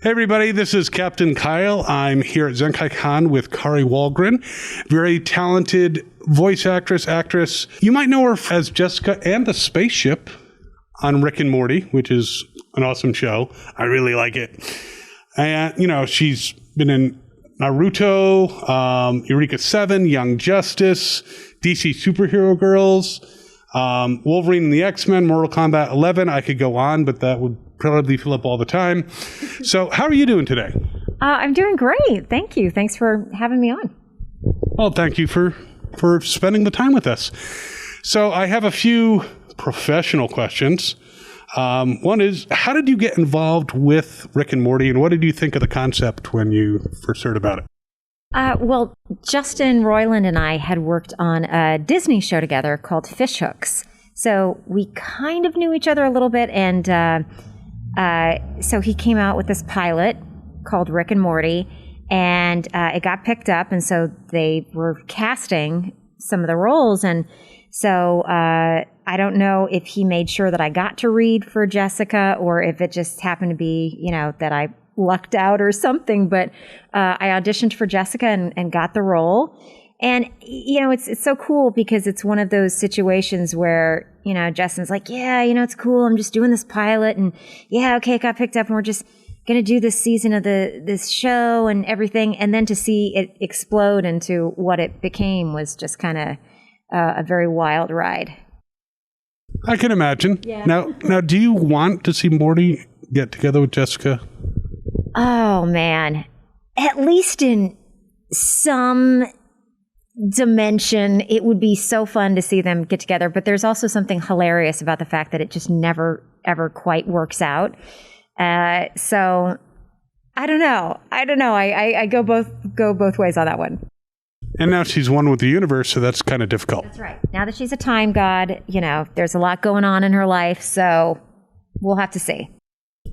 Hey everybody, this is Captain Kyle. I'm here at Zenkaikon with Kari Wahlgren, very talented voice actress. You might know her as Jessica and the Spaceship on Rick and Morty, which is an awesome show. I really like it. And, she's been in Naruto, Eureka 7, Young Justice, DC Superhero Girls, Wolverine and the X-Men, Mortal Kombat 11. I could go on, but that would probably fill up all the time. So how are you doing today? I'm doing great. Thank you. Thanks for having me on. Well, thank you for spending the time with us. So I have a few professional questions. One is, how did you get involved with Rick and Morty, and what did you think of the concept when you first heard about it? Well, Justin Roiland and I had worked on a Disney show together called Fish Hooks. So we kind of knew each other a little bit, and so he came out with this pilot called Rick and Morty, and it got picked up, and so they were casting some of the roles, and so I don't know if he made sure that I got to read for Jessica, or if it just happened to be, that I lucked out or something, but I auditioned for Jessica and got the role. And, it's so cool because it's one of those situations where, Justin's like, yeah, it's cool. I'm just doing this pilot, and yeah, okay, it got picked up, and we're just going to do this season of this show and everything. And then to see it explode into what it became was just kind of a very wild ride. I can imagine. Yeah. Now, do you want to see Morty get together with Jessica? Oh, man. At least in some dimension, it would be so fun to see them get together. But there's also something hilarious about the fact that it just never, ever quite works out. So I don't know. I go both ways on that one. And now she's one with the universe, so that's kind of difficult. That's right. Now that she's a time god, there's a lot going on in her life, so we'll have to see.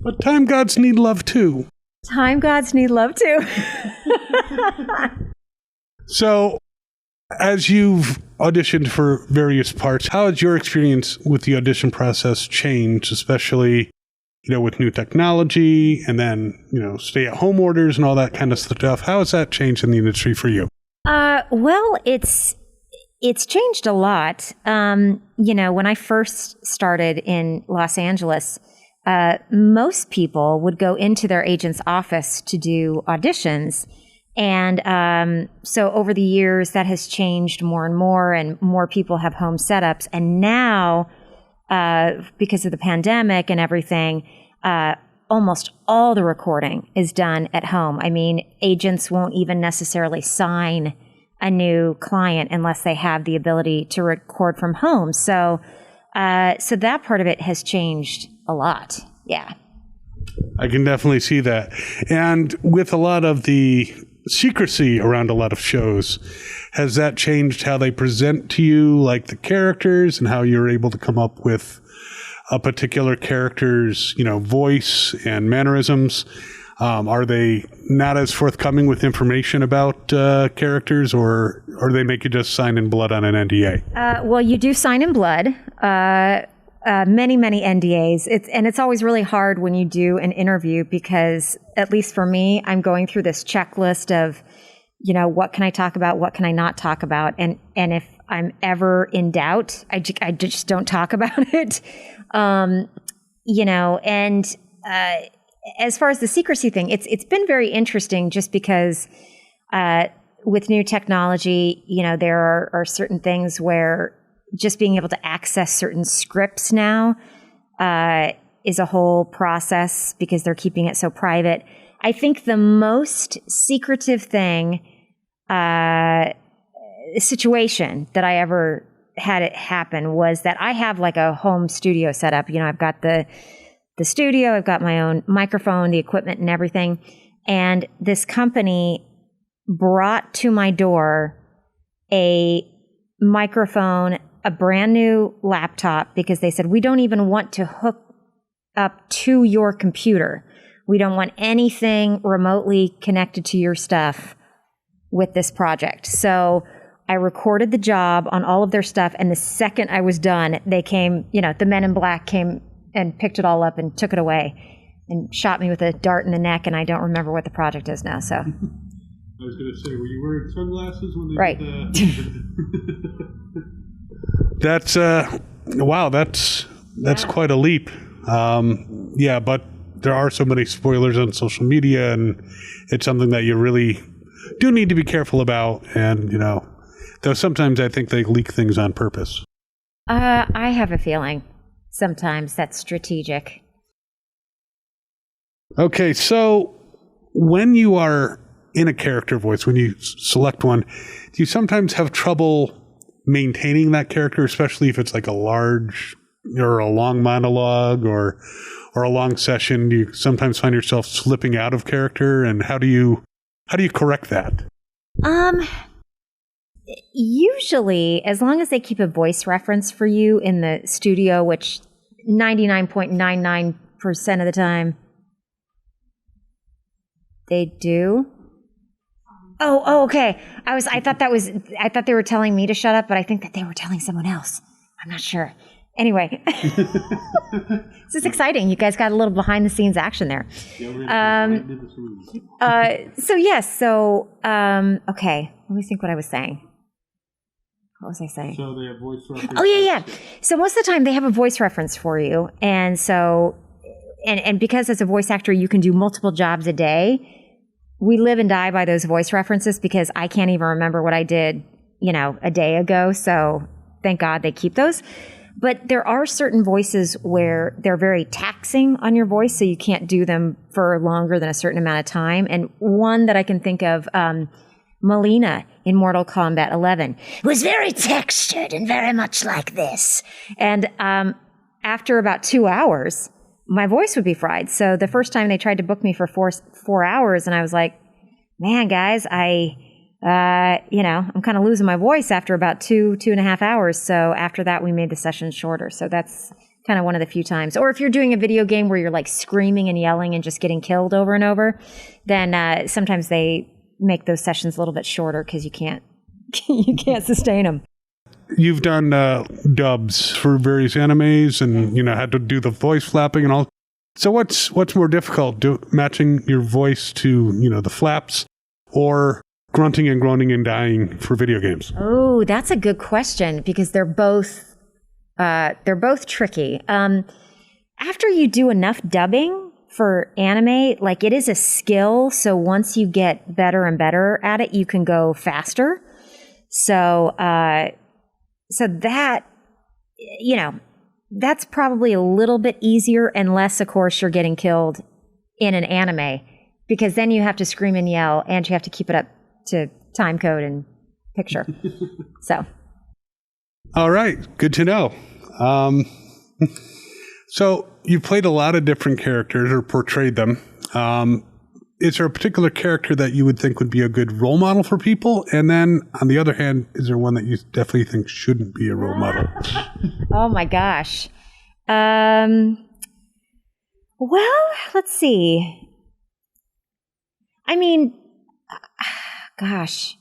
But time gods need love too. Time gods need love too. So, as you've auditioned for various parts, how has your experience with the audition process changed, especially, with new technology and then, stay-at-home orders and all that kind of stuff? How has that changed in the industry for you? Well, it's changed a lot. When I first started in Los Angeles, most people would go into their agent's office to do auditions. And so over the years, that has changed more and more people have home setups. And now, because of the pandemic and everything, almost all the recording is done at home. I mean, agents won't even necessarily sign a new client unless they have the ability to record from home. So that part of it has changed a lot. Yeah. I can definitely see that. And with a lot of the secrecy around a lot of shows, has that changed how they present to you, like the characters, and how you're able to come up with a particular character's, voice and mannerisms? Are they not as forthcoming with information about characters, or they make you just sign in blood on an NDA? Well, you do sign in blood. Many NDAs. It's always really hard when you do an interview because, at least for me, I'm going through this checklist of, what can I talk about? What can I not talk about? And if I'm ever in doubt, I just don't talk about it. As far as the secrecy thing, it's been very interesting just because with new technology, there are certain things where just being able to access certain scripts now is a whole process because they're keeping it so private. I think the most secretive situation that I ever had it happen was that I have like a home studio set up. I've got the studio, I've got my own microphone, the equipment and everything. And this company brought to my door a microphone, a brand new laptop, because they said, we don't even want to hook up to your computer. We don't want anything remotely connected to your stuff with this project. So I recorded the job on all of their stuff. And the second I was done, they came, the men in black came and picked it all up and took it away. and shot me with a dart in the neck, and I don't remember what the project is now. So I was going to say, were you wearing sunglasses when they right. did That's wow. That's quite a leap. Yeah, but there are so many spoilers on social media, and it's something that you really do need to be careful about. And though sometimes I think they leak things on purpose. I have a feeling sometimes that's strategic. Okay, so when you are in a character voice, when you select one, do you sometimes have trouble maintaining that character, especially if it's like a large or a long monologue or a long session? Do you sometimes find yourself slipping out of character, and how do you correct that? Usually, as long as they keep a voice reference for you in the studio, which 99.99% of the time they do. Oh, okay. I thought they were telling me to shut up, but I think that they were telling someone else. I'm not sure. Anyway, this is exciting. You guys got a little behind the scenes action there. Okay. Let me think what I was saying. What was I saying? So they have voice reference. Oh, yeah. So most of the time they have a voice reference for you. And so, and because as a voice actor, you can do multiple jobs a day. We live and die by those voice references because I can't even remember what I did, a day ago. So thank God they keep those. But there are certain voices where they're very taxing on your voice, so you can't do them for longer than a certain amount of time. And one that I can think of, Melina in Mortal Kombat 11 was very textured and very much like this. And after about 2 hours, my voice would be fried. So the first time they tried to book me for 4 hours, and I was like, man, guys, I'm kind of losing my voice after about 2.5 hours. So after that, we made the session shorter. So that's kind of one of the few times. Or if you're doing a video game where you're like screaming and yelling and just getting killed over and over, then sometimes they make those sessions a little bit shorter because you can't sustain them. You've done dubs for various animes, and had to do the voice flapping and all. So what's more difficult, matching your voice to the flaps, or grunting and groaning and dying for video games? Oh, that's a good question because they're both tricky. After you do enough dubbing for anime, like it is a skill. So once you get better and better at it, you can go faster. So that, that's probably a little bit easier unless, of course, you're getting killed in an anime, because then you have to scream and yell and you have to keep it up to time code and picture. So. All right. Good to know. So you've played a lot of different characters or portrayed them. Is there a particular character that you would think would be a good role model for people? And then on the other hand, is there one that you definitely think shouldn't be a role model? Oh my gosh. Well, let's see. I mean, gosh,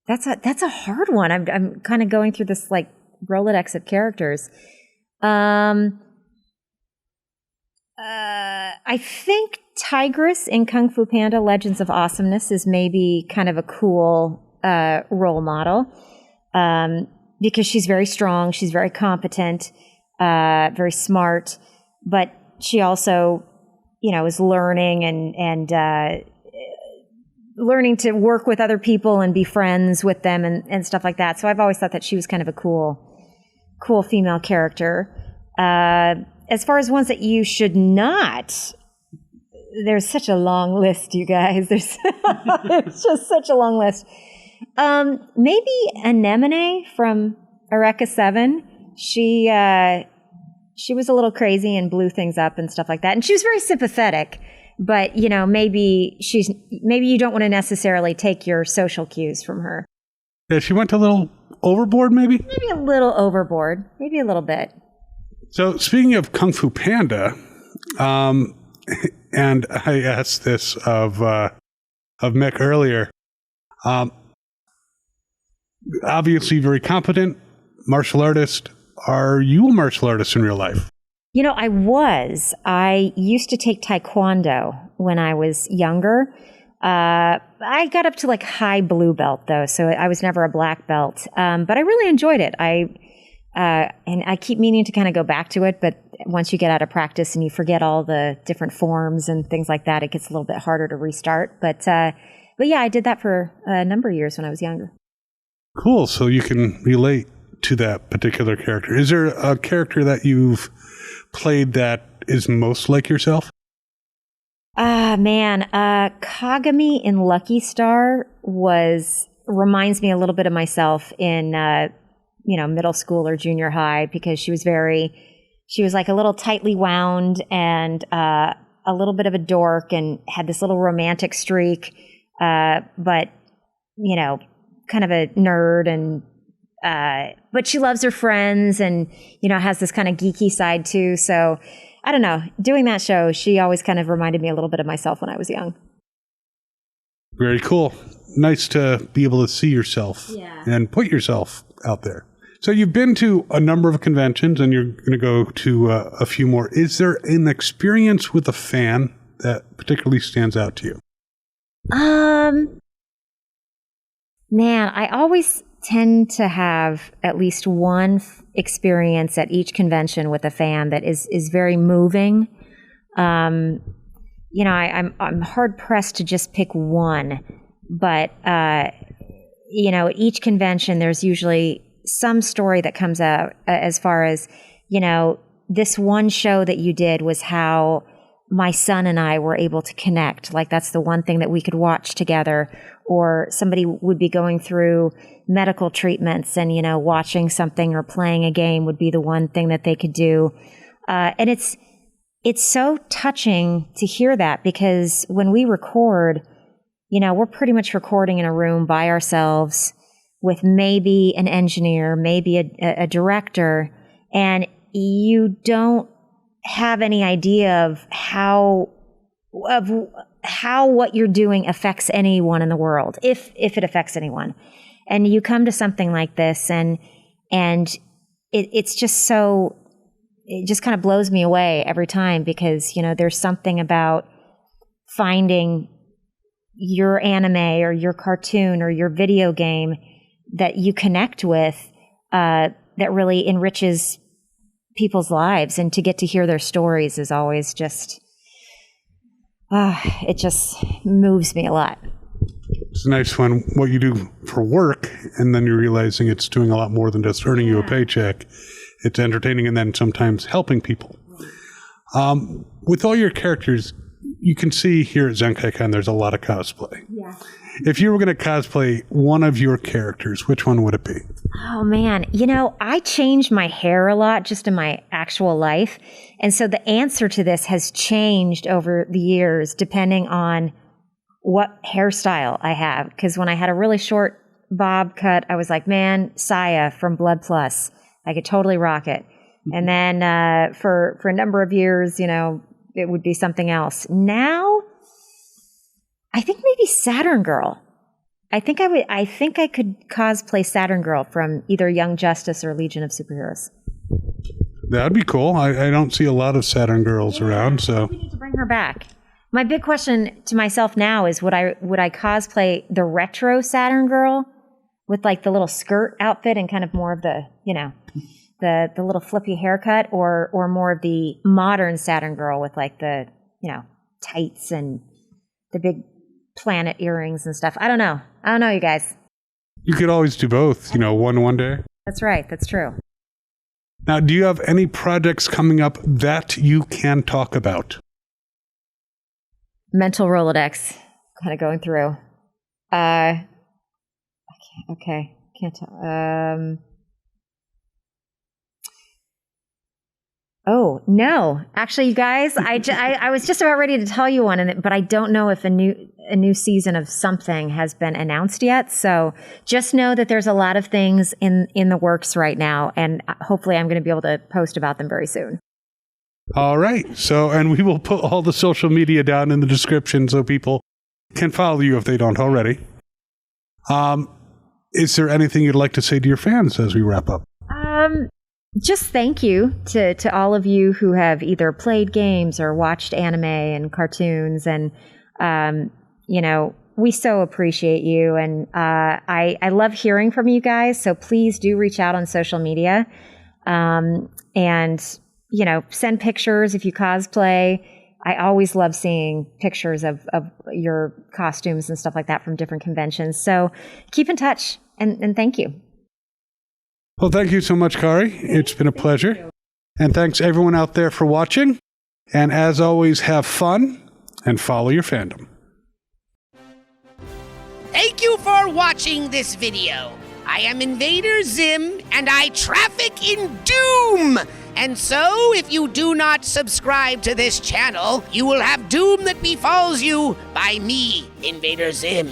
that's a hard one. I'm kind of going through this like Rolodex of characters. I think Tigress in Kung Fu Panda Legends of Awesomeness is maybe kind of a cool role model because she's very strong, she's very competent, very smart, but she also, is learning and learning to work with other people and be friends with them and stuff like that. So I've always thought that she was kind of a cool female character. As far as ones that you should not, there's such a long list, you guys. There's it's just such a long list. Maybe Anemone from Eureka 7. She was a little crazy and blew things up and stuff like that. And she was very sympathetic, but maybe you don't want to necessarily take your social cues from her. Yeah, she went a little overboard, maybe? Maybe a little overboard. Maybe a little bit. So speaking of Kung Fu Panda, and I asked this of Mick earlier, obviously very competent martial artist. Are you a martial artist in real life? I used to take Taekwondo when I was younger. I got up to like high blue belt though, so I was never a black belt. But I really enjoyed it. And I keep meaning to kind of go back to it, but once you get out of practice and you forget all the different forms and things like that, it gets a little bit harder to restart. But yeah, I did that for a number of years when I was younger. Cool. So you can relate to that particular character. Is there a character that you've played that is most like yourself? Kagami in Lucky Star reminds me a little bit of myself in, middle school or junior high, because she was like a little tightly wound and, a little bit of a dork and had this little romantic streak, but, kind of a nerd and, but she loves her friends and, has this kind of geeky side too. So I don't know, doing that show, she always kind of reminded me a little bit of myself when I was young. Very cool. Nice to be able to see yourself and put yourself out there. So you've been to a number of conventions and you're going to go to a few more. Is there an experience with a fan that particularly stands out to you? Man, I always tend to have at least one experience at each convention with a fan that is very moving. I'm hard pressed to just pick one, but at each convention there's usually some story that comes out as far as, this one show that you did was how my son and I were able to connect. Like that's the one thing that we could watch together. Or somebody would be going through medical treatments and, watching something or playing a game would be the one thing that they could do. And it's so touching to hear that, because when we record, we're pretty much recording in a room by ourselves with maybe an engineer, maybe a director, and you don't have any idea of how what you're doing affects anyone in the world, if it affects anyone. And you come to something like this and it's just so, it just kind of blows me away every time, because, there's something about finding your anime or your cartoon or your video game that you connect with, that really enriches people's lives, and to get to hear their stories is always just, it just moves me a lot. It's nice when what you do for work, and then you're realizing it's doing a lot more than just earning you a paycheck. It's entertaining and then sometimes helping people. With all your characters, you can see here at Zenkaikon there's a lot of cosplay. Yeah. If you were going to cosplay one of your characters, which one would it be? Oh, man. I change my hair a lot just in my actual life. And so the answer to this has changed over the years depending on what hairstyle I have. Because when I had a really short bob cut, I was like, man, Saya from Blood Plus. I could totally rock it. And then for a number of years, it would be something else. Now, I think maybe Saturn Girl. I think I could cosplay Saturn Girl from either Young Justice or Legion of Superheroes. That'd be cool. I don't see a lot of Saturn Girls around, so we need to bring her back. My big question to myself now is, would I cosplay the retro Saturn Girl with like the little skirt outfit and kind of more of the, the little flippy haircut, or more of the modern Saturn Girl with like the, tights and the big planet earrings and stuff. I don't know, you guys. You could always do both, one day. That's right. That's true. Now, do you have any projects coming up that you can talk about? Mental Rolodex, kind of going through. Can't talk. Oh, no. Actually, you guys, I was just about ready to tell you one, but I don't know if a new season of something has been announced yet. So just know that there's a lot of things in the works right now, and hopefully I'm going to be able to post about them very soon. All right. So, and we will put all the social media down in the description so people can follow you if they don't already. Is there anything you'd like to say to your fans as we wrap up? just thank you to all of you who have either played games or watched anime and cartoons. And, we so appreciate you. And I love hearing from you guys. So please do reach out on social media and, send pictures if you cosplay. I always love seeing pictures of your costumes and stuff like that from different conventions. So keep in touch and thank you. Well, thank you so much, Kari. It's been a pleasure. And thanks everyone out there for watching. And as always, have fun and follow your fandom. Thank you for watching this video. I am Invader Zim, and I traffic in doom. And so, if you do not subscribe to this channel, you will have doom that befalls you by me, Invader Zim.